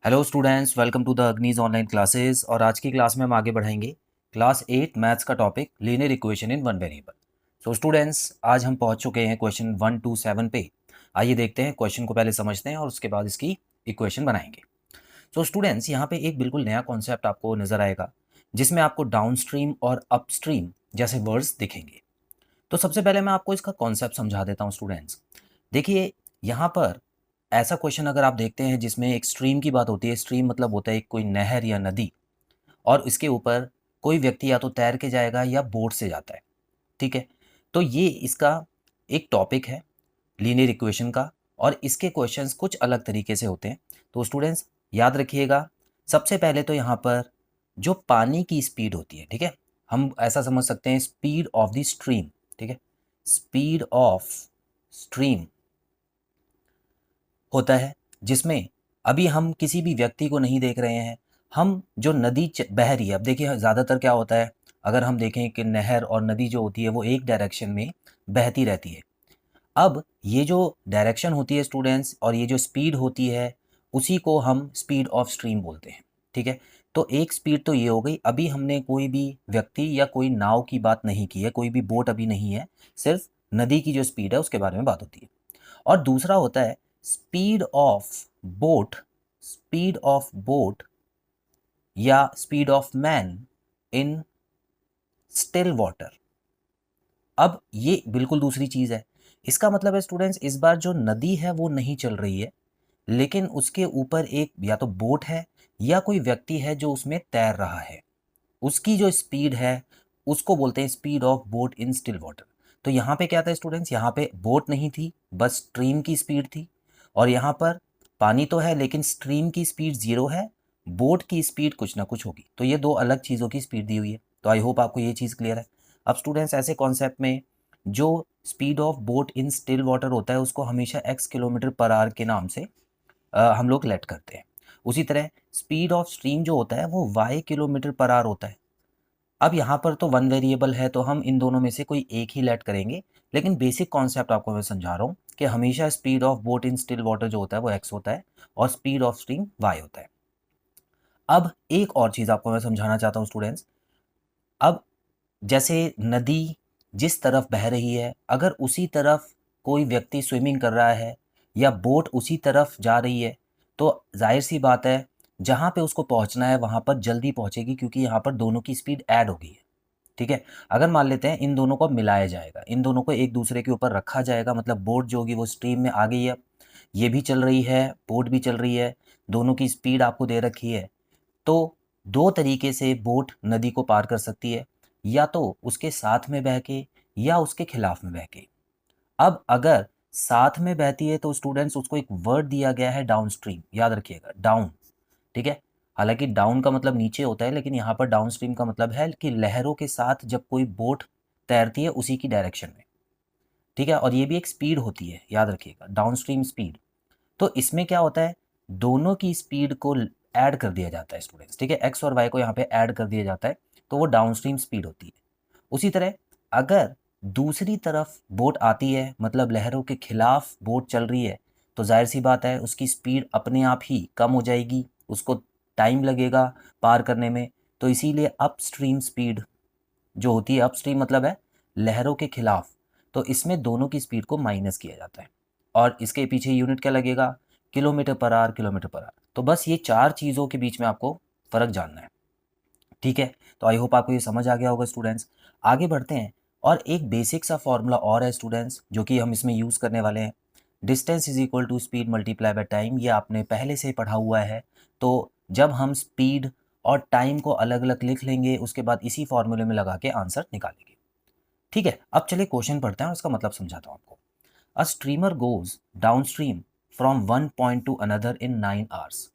Hello students, welcome to the अग्निज online classes. और आज की क्लास में हम आगे बढ़ाएंगे क्लास 8 मैथ्स का topic linear equation in one variable. So students, आज हम पहुंच चुके हैं क्वेश्चन 1 to 7 पे। आइए देखते हैं, क्वेश्चन को पहले समझते हैं और उसके बाद इसकी इक्वेशन बनाएंगे। सो स्टूडेंट्स, यहाँ पे एक बिल्कुल नया कॉन्सेप्ट आपको नजर आएगा जिसमें आपको डाउनस्ट्रीम और अपस्ट्रीम जैसे वर्ड्स दिखेंगे। तो सबसे पहले मैं आपको इसका कॉन्सेप्ट समझा देता हूँ स्टूडेंट्स। देखिए, यहाँ पर ऐसा क्वेश्चन अगर आप देखते हैं जिसमें एक स्ट्रीम की बात होती है, स्ट्रीम मतलब होता है एक कोई नहर या नदी, और इसके ऊपर कोई व्यक्ति या तो तैर के जाएगा या बोट से जाता है। ठीक है, तो ये इसका एक टॉपिक है लीनियर इक्वेशन का, और इसके क्वेश्चंस कुछ अलग तरीके से होते हैं। तो स्टूडेंट्स याद रखिएगा, सबसे पहले तो यहाँ पर जो पानी की स्पीड होती है, ठीक है, हम ऐसा समझ सकते हैं स्पीड ऑफ द स्ट्रीम। ठीक है, स्पीड ऑफ स्ट्रीम होता है जिसमें अभी हम किसी भी व्यक्ति को नहीं देख रहे हैं, हम जो नदी बह रही है। अब देखिए, ज़्यादातर क्या होता है, अगर हम देखें कि नहर और नदी जो होती है वो एक डायरेक्शन में बहती रहती है। अब ये जो डायरेक्शन होती है स्टूडेंट्स, और ये जो स्पीड होती है, उसी को हम स्पीड ऑफ स्ट्रीम बोलते हैं। ठीक है, तो एक स्पीड तो ये हो गई। अभी हमने कोई भी व्यक्ति या कोई नाव की बात नहीं की है, कोई भी बोट अभी नहीं है, सिर्फ नदी की जो स्पीड है उसके बारे में बात होती है। और दूसरा होता है speed of boat, speed of boat या speed of man in still water. अब ये बिल्कुल दूसरी चीज़ है। इसका मतलब है स्टूडेंट्स, इस बार जो नदी है वो नहीं चल रही है, लेकिन उसके ऊपर एक या तो बोट है या कोई व्यक्ति है जो उसमें तैर रहा है। उसकी जो स्पीड है उसको बोलते हैं speed of boat in still water. तो यहाँ पे क्या था स्टूडेंट्स, यहाँ पे बोट नहीं थी, बस स्ट्रीम की स्पीड थी। और यहाँ पर पानी तो है लेकिन स्ट्रीम की स्पीड 0 है, बोट की स्पीड कुछ ना कुछ होगी। तो ये दो अलग चीज़ों की स्पीड दी हुई है। तो आई होप आपको ये चीज़ क्लियर है। अब स्टूडेंट्स, ऐसे कॉन्सेप्ट में जो speed of boat in still water होता है उसको हमेशा x किलोमीटर पर आवर के नाम से हम लोग लेट करते हैं। उसी तरह स्पीड ऑफ स्ट्रीम जो होता है वो y किलोमीटर पर आवर होता है। अब यहाँ पर तो वन वेरिएबल है तो हम इन दोनों में से कोई एक ही लेट करेंगे, लेकिन बेसिक कॉन्सेप्ट आपको मैं समझा रहा हूँ कि हमेशा speed of boat in still water जो होता है वो x होता है और स्पीड ऑफ स्ट्रीम y होता है। अब एक और चीज़ आपको मैं समझाना चाहता हूँ स्टूडेंट्स। अब जैसे नदी जिस तरफ बह रही है, अगर उसी तरफ कोई व्यक्ति स्विमिंग कर रहा है या बोट उसी तरफ जा रही है, तो जाहिर सी बात है जहाँ पे उसको पहुँचना है वहाँ पर जल्दी पहुँचेगी, क्योंकि यहाँ पर दोनों की स्पीड ऐड हो गई है। ठीक है, अगर मान लेते हैं इन दोनों को मिलाया जाएगा, इन दोनों को एक दूसरे के ऊपर रखा जाएगा, मतलब बोट जो होगी वो स्ट्रीम में आ गई है, ये भी चल रही है, बोट भी चल रही है, दोनों की स्पीड आपको दे रखी है। तो दो तरीके से बोट नदी को पार कर सकती है, या तो उसके साथ में बह के या उसके खिलाफ में बह के। अब अगर साथ में बहती है तो स्टूडेंट्स उसको एक वर्ड दिया गया है डाउन स्ट्रीम, याद रखिएगा डाउन। ठीक है, हालांकि डाउन का मतलब नीचे होता है, लेकिन यहाँ पर डाउन स्ट्रीम का मतलब है कि लहरों के साथ जब कोई बोट तैरती है उसी की डायरेक्शन में। ठीक है, और ये भी एक स्पीड होती है, याद रखिएगा डाउन स्ट्रीम स्पीड। तो इसमें क्या होता है, दोनों की स्पीड को ऐड कर दिया जाता है स्टूडेंट्स। ठीक है, एक्स और वाई को यहाँ पे ऐड कर दिया जाता है, तो वो डाउनस्ट्रीम स्पीड होती है। उसी तरह अगर दूसरी तरफ बोट आती है, मतलब लहरों के खिलाफ बोट चल रही है, तो जाहिर सी बात है उसकी स्पीड अपने आप ही कम हो जाएगी, उसको टाइम लगेगा पार करने में। तो इसीलिए अपस्ट्रीम स्पीड जो होती है, अपस्ट्रीम मतलब है लहरों के खिलाफ, तो इसमें दोनों की स्पीड को माइनस किया जाता है। और इसके पीछे यूनिट क्या लगेगा, kilometre per our, kilometre per our. तो बस ये चार चीज़ों के बीच में आपको फ़र्क जानना है। ठीक है, तो आई होप आपको ये समझ आ गया होगा स्टूडेंट्स। आगे बढ़ते हैं, और एक बेसिक सा फॉर्मूला और है स्टूडेंट्स जो कि हम इसमें यूज़ करने वाले हैं। Distance is equal to speed multiply by time, ये आपने पहले से पढ़ा हुआ है। तो जब हम स्पीड और टाइम को अलग अलग लिख लेंगे, उसके बाद इसी फॉर्मूले में लगा के आंसर निकालेंगे। ठीक है, अब चलिए क्वेश्चन पढ़ते हैं और इसका मतलब समझाता हूँ आपको। A streamer goes down stream from one point two another in 9 hours.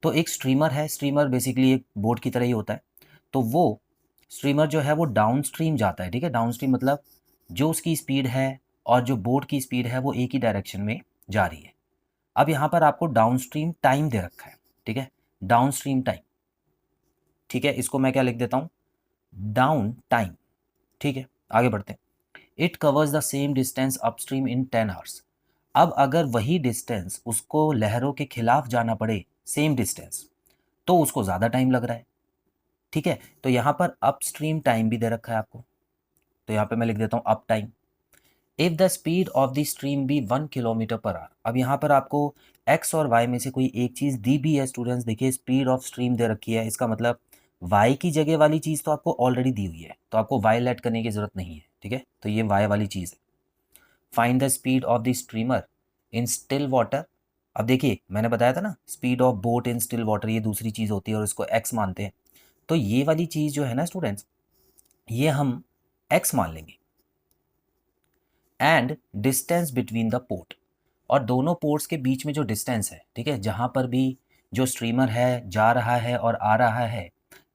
तो एक स्ट्रीमर है, स्ट्रीमर बेसिकली एक बोट की तरह ही होता है। तो वो स्ट्रीमर जो है वो डाउन स्ट्रीम जाता है। ठीक है, डाउन स्ट्रीम मतलब जो उसकी स्पीड है और जो बोट की स्पीड है वो एक ही डायरेक्शन में जा रही है। अब यहाँ पर आपको डाउन स्ट्रीम टाइम दे रखा है। ठीक है, डाउन स्ट्रीम टाइम। ठीक है, इसको मैं क्या लिख देता हूँ, डाउन टाइम। ठीक है, आगे बढ़ते हैं। It covers the same distance upstream in 10 hours. अब अगर वही डिस्टेंस उसको लहरों के खिलाफ जाना पड़े सेम डिस्टेंस, तो उसको ज़्यादा टाइम लग रहा है। ठीक है, तो यहाँ पर अपस्ट्रीम टाइम भी दे रखा है आपको, तो यहाँ पे मैं लिख देता हूँ up time. If the speed of the stream be 1 kilometre per hour, अब यहाँ पर आपको एक्स और वाई में से कोई एक चीज़ दी भी है स्टूडेंट्स। देखिए स्पीड ऑफ स्ट्रीम दे रखी है, इसका मतलब वाई की जगह वाली चीज़ तो आपको ऑलरेडी दी हुई है, तो आपको वाई लेट करने की ज़रूरत नहीं है। ठीक है, तो ये वाई वाली चीज़ है। Find the speed of the streamer in still water. अब देखिए मैंने बताया था ना, speed of boat in still water ये दूसरी चीज़ होती है और इसको एक्स मानते हैं। तो ये वाली चीज़ जो है ना स्टूडेंट्स, ये हम एक्स मान लेंगे। And distance between the port, और दोनों पोर्ट्स के बीच में जो डिस्टेंस है, ठीक है, जहाँ पर भी जो स्ट्रीमर है जा रहा है और आ रहा है,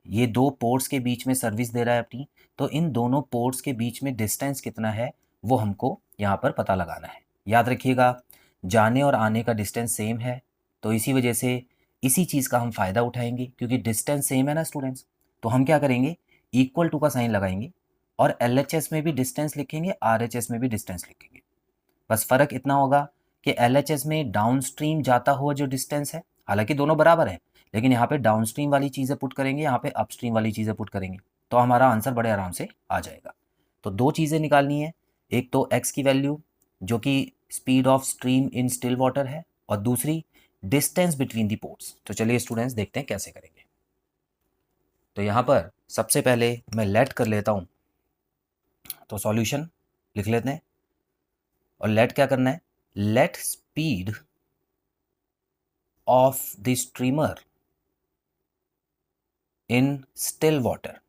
ये दो पोर्ट्स के बीच में सर्विस दे रहा है अपनी, तो इन दोनों पोर्ट्स के बीच में डिस्टेंस कितना है वो हमको यहाँ पर पता लगाना है। याद रखिएगा जाने और आने का डिस्टेंस सेम है, तो इसी वजह से इसी चीज़ का हम फ़ायदा उठाएंगे, क्योंकि डिस्टेंस सेम है ना स्टूडेंट्स। तो हम क्या करेंगे, इक्वल टू का साइन लगाएंगे और LHS में भी डिस्टेंस लिखेंगे, RHS में भी डिस्टेंस लिखेंगे। बस फ़र्क इतना होगा कि LHS में डाउनस्ट्रीम जाता हुआ जो डिस्टेंस है, हालांकि दोनों बराबर है, लेकिन यहाँ पे डाउनस्ट्रीम वाली चीज़ें पुट करेंगे, यहाँ पे अपस्ट्रीम वाली चीज़ें पुट करेंगे, तो हमारा आंसर बड़े आराम से आ जाएगा। तो दो चीज़ें निकालनी है, एक तो x की वैल्यू जो कि speed of stream in still water है, और दूसरी डिस्टेंस बिटवीन दी पोर्ट्स। तो चलिए स्टूडेंट्स देखते हैं कैसे करेंगे। तो यहाँ पर सबसे पहले मैं लेट कर लेता हूँ, तो सॉल्यूशन लिख लेते हैं। और लेट क्या करना है, let speed of the streamer in still water.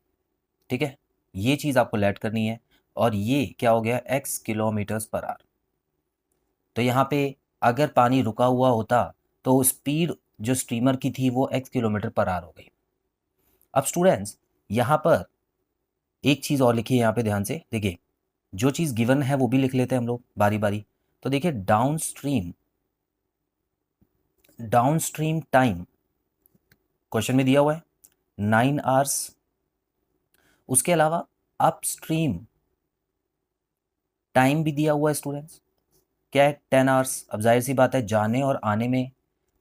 ठीक है, ये चीज़ आपको लेट करनी है, और ये क्या हो गया, x किलोमीटर्स पर आवर। तो यहाँ पे अगर पानी रुका हुआ होता तो स्पीड जो स्ट्रीमर की थी वो x किलोमीटर पर आवर हो गई। अब स्टूडेंट्स यहाँ पर एक चीज़ और लिखिए, यहाँ पे ध्यान से देखिए, जो चीज़ गिवन है वो भी लिख लेते हैं हम लोग बारी बारी। तो देखिए डाउनस्ट्रीम टाइम क्वेश्चन में दिया हुआ है 9 आवर्स। उसके अलावा अपस्ट्रीम टाइम भी दिया हुआ है स्टूडेंट्स, क्या है, 10 आवर्स। अब जाहिर सी बात है जाने और आने में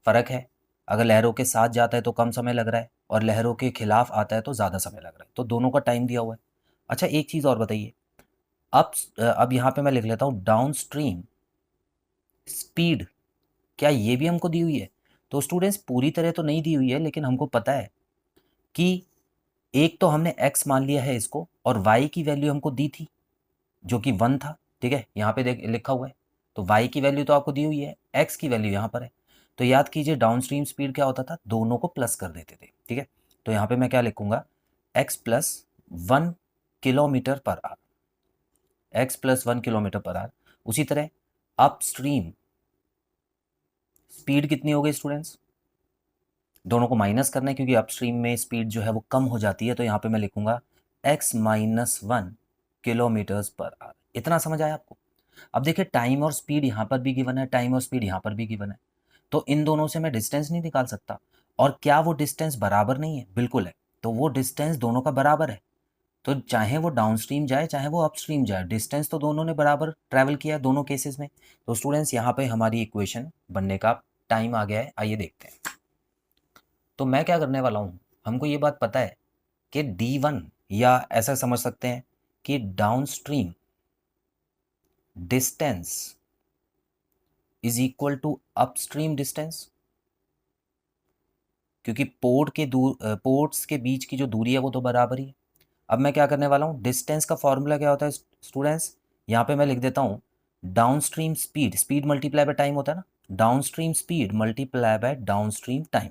फ़र्क है, अगर लहरों के साथ जाता है तो कम समय लग रहा है, और लहरों के खिलाफ आता है तो ज़्यादा समय लग रहा है, तो दोनों का टाइम दिया हुआ है। अच्छा एक चीज़ और बताइए, अब यहाँ पे मैं लिख लेता हूँ डाउनस्ट्रीम स्पीड, क्या ये भी हमको दी हुई है? तो स्टूडेंट्स पूरी तरह तो नहीं दी हुई है, लेकिन हमको पता है कि एक तो हमने x मान लिया है इसको, और y की वैल्यू हमको दी थी जो कि 1 था। ठीक है, यहाँ पे देख लिखा हुआ है, तो y की वैल्यू तो आपको दी हुई है, x की वैल्यू यहाँ पर है। तो याद कीजिए डाउनस्ट्रीम स्पीड क्या होता था, दोनों को प्लस कर देते थे। ठीक है, तो यहाँ पे मैं क्या लिखूंगा, x plus 1 kilometre per our, x+1 kilometre per our. उसी तरह अपस्ट्रीम स्पीड कितनी हो गई स्टूडेंट्स, दोनों को माइनस करना है क्योंकि अपस्ट्रीम में स्पीड जो है वो कम हो जाती है, तो यहाँ पे मैं लिखूंगा x-1 किलोमीटर्स पर आवर। इतना समझ आया आपको? अब देखिए टाइम और स्पीड यहाँ पर भी गिवन है, टाइम और स्पीड यहाँ पर भी गिवन है, तो इन दोनों से मैं डिस्टेंस नहीं निकाल सकता। और क्या वो डिस्टेंस बराबर नहीं है? बिल्कुल है, तो वो डिस्टेंस दोनों का बराबर है। तो चाहे वो डाउनस्ट्रीम जाए चाहे वो अपस्ट्रीम जाए, डिस्टेंस तो दोनों ने बराबर ट्रैवल किया है दोनों केसेस में। तो स्टूडेंट्स यहाँ पे हमारी इक्वेशन बनने का टाइम आ गया है, आइए देखते हैं। तो मैं क्या करने वाला हूँ, हमको ये बात पता है कि D1, या ऐसा समझ सकते हैं कि downstream distance is equal to upstream distance, क्योंकि पोर्ट्स के बीच की जो दूरी है वो तो बराबर ही है। अब मैं क्या करने वाला हूँ, डिस्टेंस का फॉर्मूला क्या होता है स्टूडेंट्स, यहाँ पे मैं लिख देता हूँ downstream speed, speed multiply by time होता है ना, downstream speed multiply by downstream time.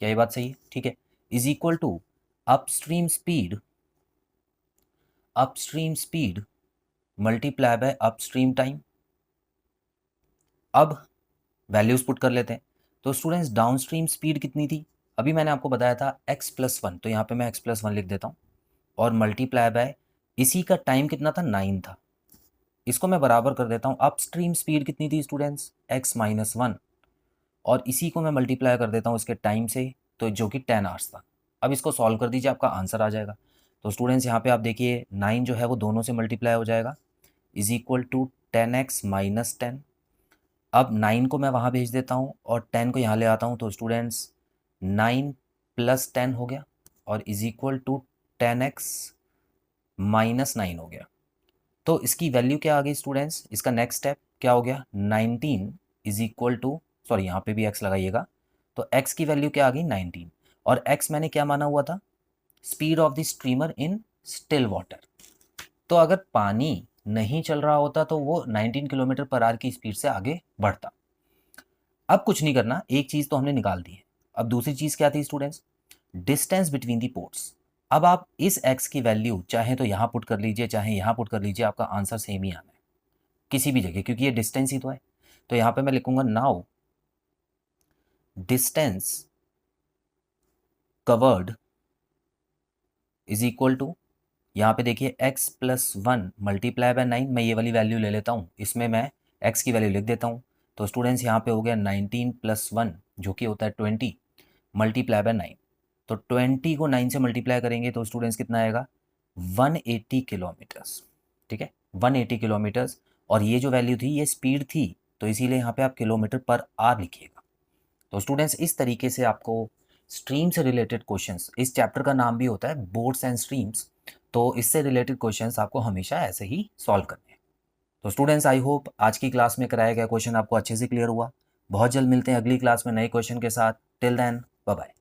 क्या ये बात सही है? ठीक है, is equal to upstream speed, upstream speed multiply by upstream time. अब वैल्यूज पुट कर लेते हैं। तो स्टूडेंट्स डाउनस्ट्रीम स्पीड कितनी थी, अभी मैंने आपको बताया था x+1, तो यहाँ पे मैं x+1 लिख देता हूँ, और मल्टीप्लाई बाय इसी का टाइम कितना था, 9 था, इसको मैं बराबर कर देता हूँ। अपस्ट्रीम स्पीड कितनी थी स्टूडेंट्स, x-1, और इसी को मैं मल्टीप्लाई कर देता हूँ इसके टाइम से, तो जो कि 10 आवर्स था। अब इसको सॉल्व कर दीजिए, आपका आंसर आ जाएगा। तो स्टूडेंट्स यहाँ पे आप देखिए 9 जो है वो दोनों से मल्टीप्लाई हो जाएगा, इज इक्वल टू 10x - 10। अब 9 को मैं वहाँ भेज देता हूँ और 10 को यहाँ ले आता हूँ, तो स्टूडेंट्स 9 + 10 हो गया और इज इक्वल टू 10x - 9 हो गया। तो इसकी वैल्यू क्या आ गई स्टूडेंट्स, इसका नेक्स्ट स्टेप क्या हो गया, 19 इज इक्वल टू, सॉरी यहाँ पे भी x लगाइएगा, तो x की वैल्यू क्या आ गई 19, और x मैंने क्या माना हुआ था, speed of the streamer in still water. तो अगर पानी नहीं चल रहा होता तो वो 19 km/h की स्पीड से आगे बढ़ता। अब कुछ नहीं करना, एक चीज़ तो हमने निकाल दी है। अब दूसरी चीज़ क्या थी students, distance between the ports. अब आप इस x की वैल्यू चाहे तो यहाँ पुट कर लीजिए, चाहे यहाँ पुट कर लीजिए, आपका आंसर सेम ही आना है किसी भी जगह, क्योंकि ये डिस्टेंस ही तो है। तो यहाँ पे मैं लिखूंगा now distance covered is equal to, यहाँ पे देखिए x + 1 × 9, मैं ये वाली वैल्यू ले लेता हूँ, इसमें मैं x की वैल्यू लिख देता हूँ। तो स्टूडेंट्स यहाँ पे हो गया 19 + 1 जो कि होता है 20 × 9। तो 20 को 9 से मल्टीप्लाई करेंगे तो स्टूडेंट्स कितना आएगा, 180 किलोमीटर्स। ठीक है, 180 किलोमीटर्स, और ये जो वैल्यू थी ये स्पीड थी, तो इसीलिए यहाँ पे आप km/h लिखिएगा। तो स्टूडेंट्स इस तरीके से आपको स्ट्रीम से रिलेटेड क्वेश्चंस, इस चैप्टर का नाम भी होता है बोर्ड्स एंड स्ट्रीम्स, तो इससे रिलेटेड क्वेश्चंस आपको हमेशा ऐसे ही सॉल्व करने हैं। तो स्टूडेंट्स आई होप आज की क्लास में कराया गया क्वेश्चन आपको अच्छे से क्लियर हुआ। बहुत जल्द मिलते हैं अगली क्लास में नए क्वेश्चन के साथ। Till then bye bye.